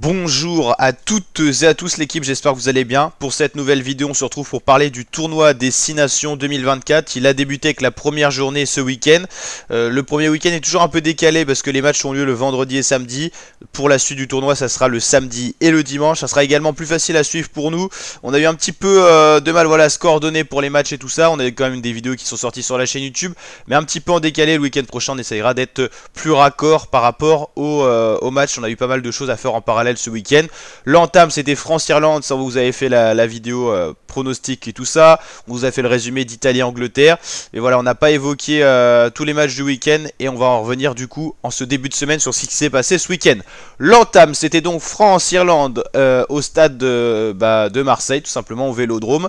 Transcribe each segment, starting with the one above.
Bonjour à toutes et à tous l'équipe, j'espère que vous allez bien. Pour cette nouvelle vidéo, on se retrouve pour parler du tournoi des 6 nations 2024. Il a débuté avec la première journée ce week-end. Le premier week-end est toujours un peu décalé parce que les matchs ont lieu le vendredi et samedi. Pour la suite du tournoi, ça sera le samedi et le dimanche. Ça sera également plus facile à suivre pour nous. On a eu un petit peu de mal à se coordonner pour les matchs et tout ça. On a quand même des vidéos qui sont sorties sur la chaîne YouTube, mais un petit peu en décalé. Le week-end prochain, on essayera d'être plus raccord par rapport au match. On a eu pas mal de choses à faire en parallèle ce week-end. L'entame c'était France-Irlande, ça vous avez fait la vidéo pronostic et tout ça. On vous a fait le résumé d'Italie-Angleterre. Et voilà, on n'a pas évoqué tous les matchs du week-end et on va en revenir du coup en ce début de semaine sur ce qui s'est passé ce week-end. L'entame c'était donc France-Irlande au stade de Marseille, tout simplement au Vélodrome.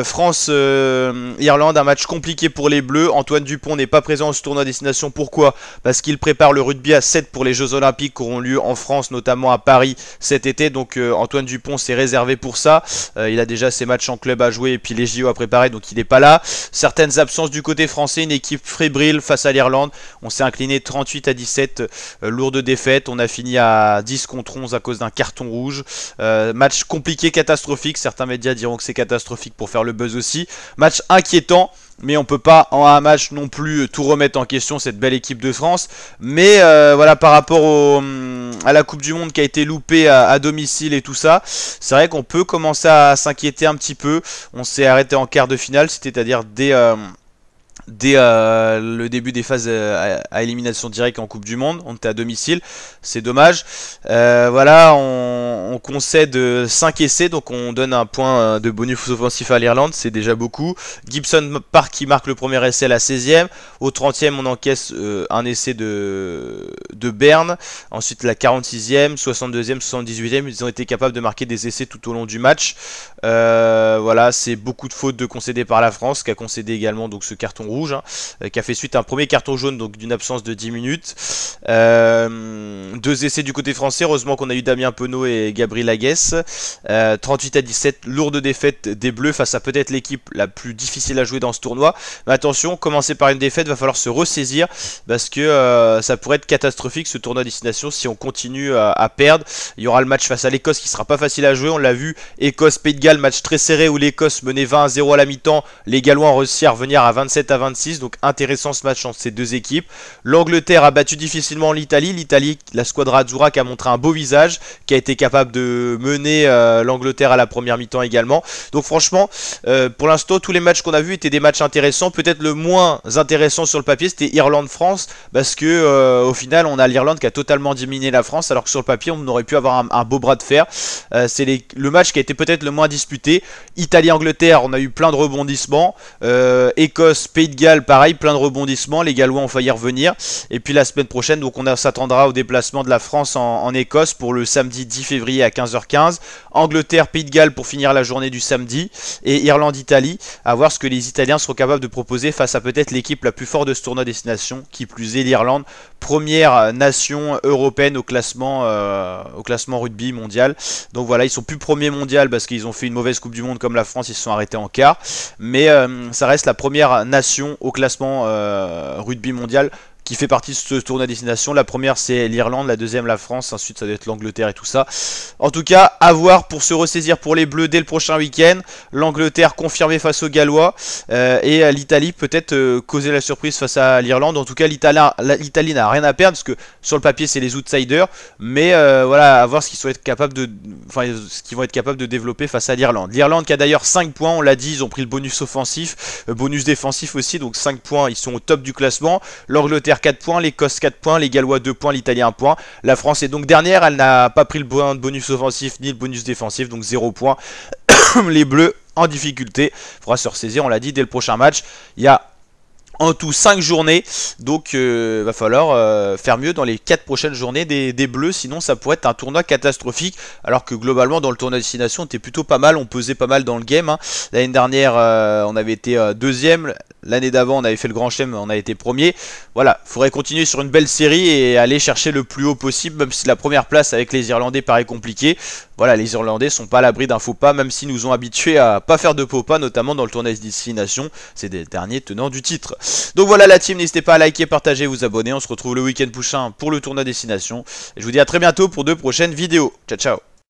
France-Irlande, un match compliqué pour les Bleus. Antoine Dupont n'est pas présent au tournoi destination. Pourquoi? Parce qu'il prépare le rugby à 7 pour les Jeux Olympiques qui auront lieu en France, notamment à Paris cet été. Donc Antoine Dupont s'est réservé pour ça. Il a déjà ses matchs en club à jouer et puis les JO à préparer, donc il n'est pas là. Certaines absences du côté français, une équipe fébrile face à l'Irlande. On s'est incliné 38-17, lourde défaite. On a fini à 10 contre 11 à cause d'un carton rouge. Match compliqué, catastrophique. Certains médias diront que c'est catastrophique pour faire le buzz aussi. Match inquiétant. Mais on peut pas en un match non plus tout remettre en question, cette belle équipe de France. Mais voilà, par rapport à la Coupe du Monde qui a été loupée à domicile et tout ça, c'est vrai qu'on peut commencer à s'inquiéter un petit peu. On s'est arrêté en quart de finale, c'est-à-dire dès le début des phases à élimination directe en Coupe du Monde. On était à domicile, c'est dommage. Voilà, on concède 5 essais, donc on donne un point de bonus offensif à l'Irlande, c'est déjà beaucoup. Gibson Park qui marque le premier essai à la 16e. Au 30e, on encaisse un essai de Berne. Ensuite, la 46e, 62e, 78e, ils ont été capables de marquer des essais tout au long du match. Voilà, c'est beaucoup de fautes de concédées par la France, qui a concédé également donc ce carton rouge, qui a fait suite à un premier carton jaune, donc d'une absence de 10 minutes. 2 essais du côté français, heureusement qu'on a eu Damien Penaud et Gabriel Aguès. 38-17, lourde défaite des Bleus face à peut-être l'équipe la plus difficile à jouer dans ce tournoi. Mais attention, commencer par une défaite, va falloir se ressaisir parce que ça pourrait être catastrophique ce tournoi destination si on continue à perdre. Il y aura le match face à l'Écosse qui sera pas facile à jouer, on l'a vu, Écosse-Pays de Galles, match très serré où l'Écosse menait 20-0 à la mi-temps, les Gallois ont réussi à revenir à 27-26, donc intéressant ce match entre ces deux équipes. L'Angleterre a battu difficilement l'Italie, la squadra Azzurra qui a montré un beau visage, qui a été capable de mener l'Angleterre à la première mi-temps également. Donc franchement, pour l'instant, tous les matchs qu'on a vus étaient des matchs intéressants. Peut-être le moins intéressant sur le papier, c'était Irlande-France, parce que au final, on a l'Irlande qui a totalement dominé la France, alors que sur le papier, on aurait pu avoir un beau bras de fer. C'est le match qui a été peut-être le moins disputé. Italie-Angleterre, on a eu plein de rebondissements. Écosse, Pays de Galles, pareil, plein de rebondissements. Les Gallois ont failli revenir. Et puis la semaine prochaine, donc on s'attendra au déplacement de la France en Écosse pour le samedi 10 février à 15h15. Angleterre, Pays de Galles pour finir la journée du samedi. Et Irlande-Italie, à voir ce que les Italiens seront capables de proposer face à peut-être l'équipe la plus forte de ce tournoi destination, qui plus est l'Irlande, première nation européenne au classement rugby mondial. Donc voilà, ils sont plus premiers mondial parce qu'ils ont fait une mauvaise Coupe du Monde comme la France, ils se sont arrêtés en quart. Mais ça reste la première nation au classement rugby mondial qui fait partie de ce tournoi destination. La première c'est l'Irlande, la deuxième la France, ensuite ça doit être l'Angleterre et tout ça. En tout cas, à voir pour se ressaisir pour les Bleus dès le prochain week-end. L'Angleterre confirmée face aux Gallois et l'Italie peut-être causer la surprise face à l'Irlande. En tout cas, l'Italie n'a rien à perdre parce que sur le papier c'est les outsiders, mais voilà, à voir ce qu'ils vont être capables de développer face à l'Irlande. L'Irlande qui a d'ailleurs 5 points, on l'a dit, ils ont pris le bonus offensif, bonus défensif aussi, donc 5 points, ils sont au top du classement. L'Angleterre 4 points, l'Écosse 4 points, les Gallois 2 points, l'Italie 1 point. La France est donc dernière, elle n'a pas pris le bonus offensif ni le bonus défensif, donc 0 points. Les Bleus en difficulté, il faudra se ressaisir, on l'a dit, dès le prochain match. Il y a en tout 5 journées, donc va falloir faire mieux dans les 4 prochaines journées des Bleus, sinon ça pourrait être un tournoi catastrophique, alors que globalement dans le tournoi destination on était plutôt pas mal, on pesait pas mal dans le game. L'année dernière on avait été deuxième, L'année d'avant, on avait fait le Grand Chelem, on a été premier. Voilà, faudrait continuer sur une belle série et aller chercher le plus haut possible, même si la première place avec les Irlandais paraît compliquée. Voilà, les Irlandais sont pas à l'abri d'un faux pas, même s'ils nous ont habitués à pas faire de faux pas, notamment dans le tournoi des destinations. C'est des derniers tenants du titre. Donc voilà la team, n'hésitez pas à liker, partager, vous abonner. On se retrouve le week-end prochain pour le tournoi destination. Et je vous dis à très bientôt pour de prochaines vidéos. Ciao ciao.